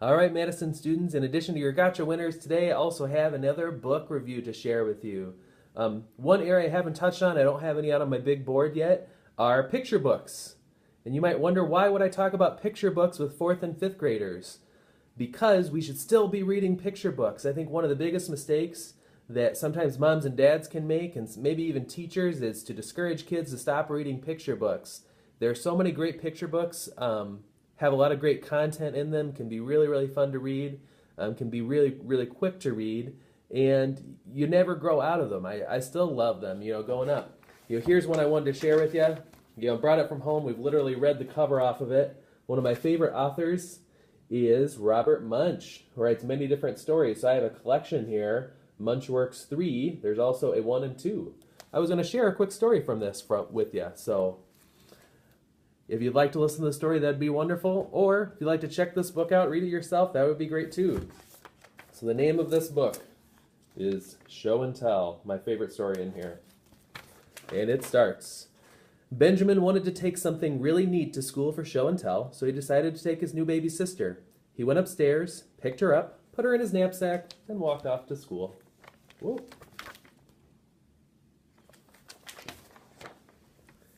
All right, Madison students, in addition to your gotcha winners, today I also have another book review to share with you. One area I haven't touched on, I don't have any out on my big board yet, are picture books. And you might wonder, why would I talk about picture books with 4th and 5th graders? Because we should still be reading picture books. I think one of the biggest mistakes that sometimes moms and dads can make, and maybe even teachers, is to discourage kids to stop reading picture books. There are so many great picture books, have a lot of great content in them, can be really, really fun to read, can be really, really quick to read, and you never grow out of them. I still love them, going up. Here's one I wanted to share with you. Brought it from home. We've literally read the cover off of it. One of my favorite authors is Robert Munsch, who writes many different stories. So I have a collection here, Munch Works 3. There's also a 1 and 2. I was going to share a quick story from this with you. So if you'd like to listen to the story, that'd be wonderful. Or if you'd like to check this book out, read it yourself, that would be great too. So the name of this book is Show and Tell, my favorite story in here. And it starts. Benjamin wanted to take something really neat to school for show and tell, so he decided to take his new baby sister. He went upstairs, picked her up, put her in his knapsack, and walked off to school. Whoa.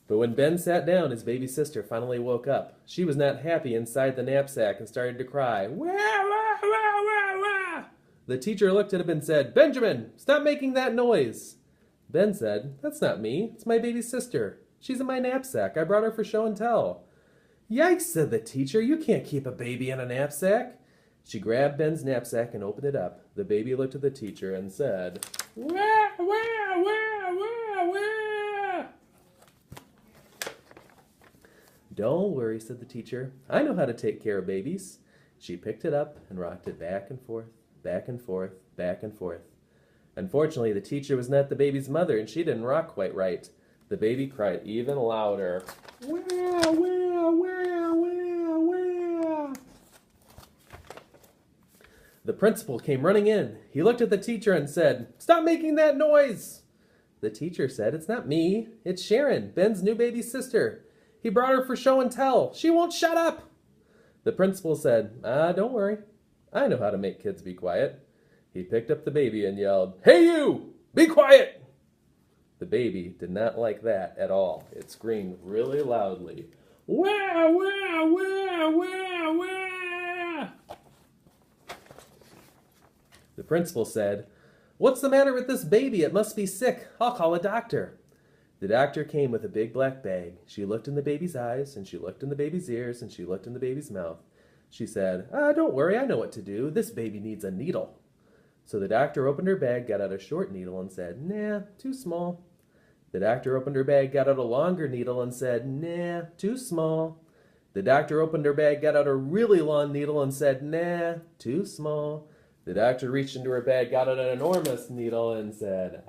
But when Ben sat down, his baby sister finally woke up. She was not happy inside the knapsack and started to cry. Wah, wah, wah, wah, wah. The teacher looked at him and said, "Benjamin, stop making that noise." Ben said, "That's not me. It's my baby sister. She's in my knapsack. I brought her for show and tell." "Yikes," said the teacher. "You can't keep a baby in a knapsack." She grabbed Ben's knapsack and opened it up. The baby looked at the teacher and said, "Wah, wah, wah, wah, wah." "Don't worry," said the teacher. "I know how to take care of babies." She picked it up and rocked it back and forth, back and forth, back and forth. Unfortunately, the teacher was not the baby's mother, and she didn't rock quite right. The baby cried even louder. Wah, wah, wah, wah, wah. The principal came running in. He looked at the teacher and said, "Stop making that noise." The teacher said, "It's not me. It's Sharon, Ben's new baby sister. He brought her for show and tell. She won't shut up." The principal said, "Don't worry. I know how to make kids be quiet." He picked up the baby and yelled, "Hey you! Be quiet!" The baby did not like that at all. It screamed really loudly. Wah, wah, wah, wah, wah. The principal said, "What's the matter with this baby? It must be sick. I'll call a doctor." The doctor came with a big black bag. She looked in the baby's eyes, and she looked in the baby's ears, and she looked in the baby's mouth. She said, "Don't worry, I know what to do. This baby needs a needle." So the doctor opened her bag, got out a short needle, and said, "Nah, too small." The doctor opened her bag, got out a longer needle, and said, "Nah, too small." The doctor opened her bag, got out a really long needle, and said, "Nah, too small." The doctor reached into her bag, got out an enormous needle, and said,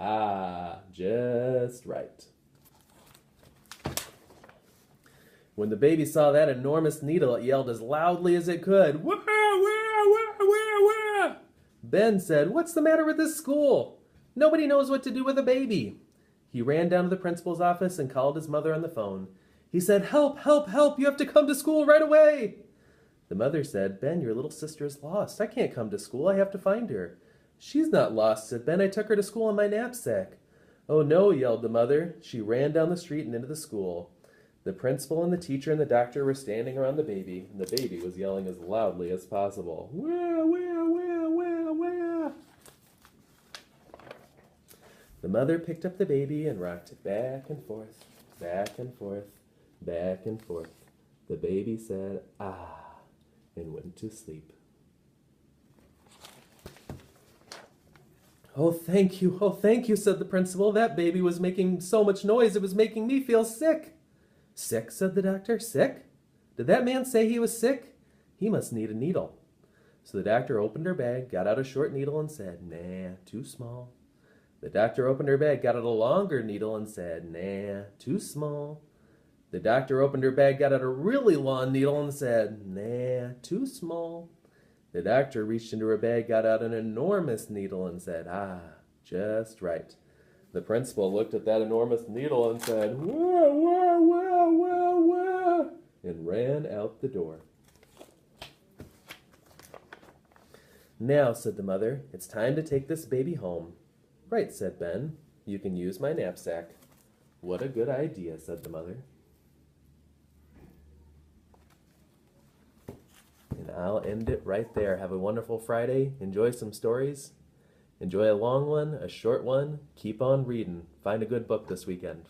just right." When the baby saw that enormous needle, it yelled as loudly as it could, "Wah, wah, wah, wah, wah." Ben said, "What's the matter with this school? Nobody knows what to do with a baby." He ran down to the principal's office and called his mother on the phone. He said, "Help, help, help, you have to come to school right away." The mother said, "Ben, your little sister is lost. I can't come to school. I have to find her." "She's not lost," said Ben. "I took her to school in my knapsack." "Oh no," yelled the mother. She ran down the street and into the school. The principal and the teacher and the doctor were standing around the baby, and the baby was yelling as loudly as possible. Wah, wah, wah, wah, wah. The mother picked up the baby and rocked it back and forth, back and forth, back and forth. The baby said, and went to sleep. "Oh, thank you," said the principal. "That baby was making so much noise, it was making me feel sick." "Sick?" said the doctor. "Sick? Did that man say he was sick? He must need a needle." So the doctor opened her bag, got out a short needle, and said, "Nah, too small." The doctor opened her bag, got out a longer needle, and said, "Nah, too small." The doctor opened her bag, got out a really long needle, and said, "Nah, too small." The doctor reached into her bag, got out an enormous needle, and said, just right. The principal looked at that enormous needle and said, "Wah, wah, wah, wah, wah," and ran out the door. Now, said the mother, it's time to take this baby home. Right, said Ben. You can use my knapsack. What a good idea, said the mother. And I'll end it right there. Have a wonderful Friday. Enjoy some stories. Enjoy a long one, a short one. Keep on reading. Find a good book this weekend.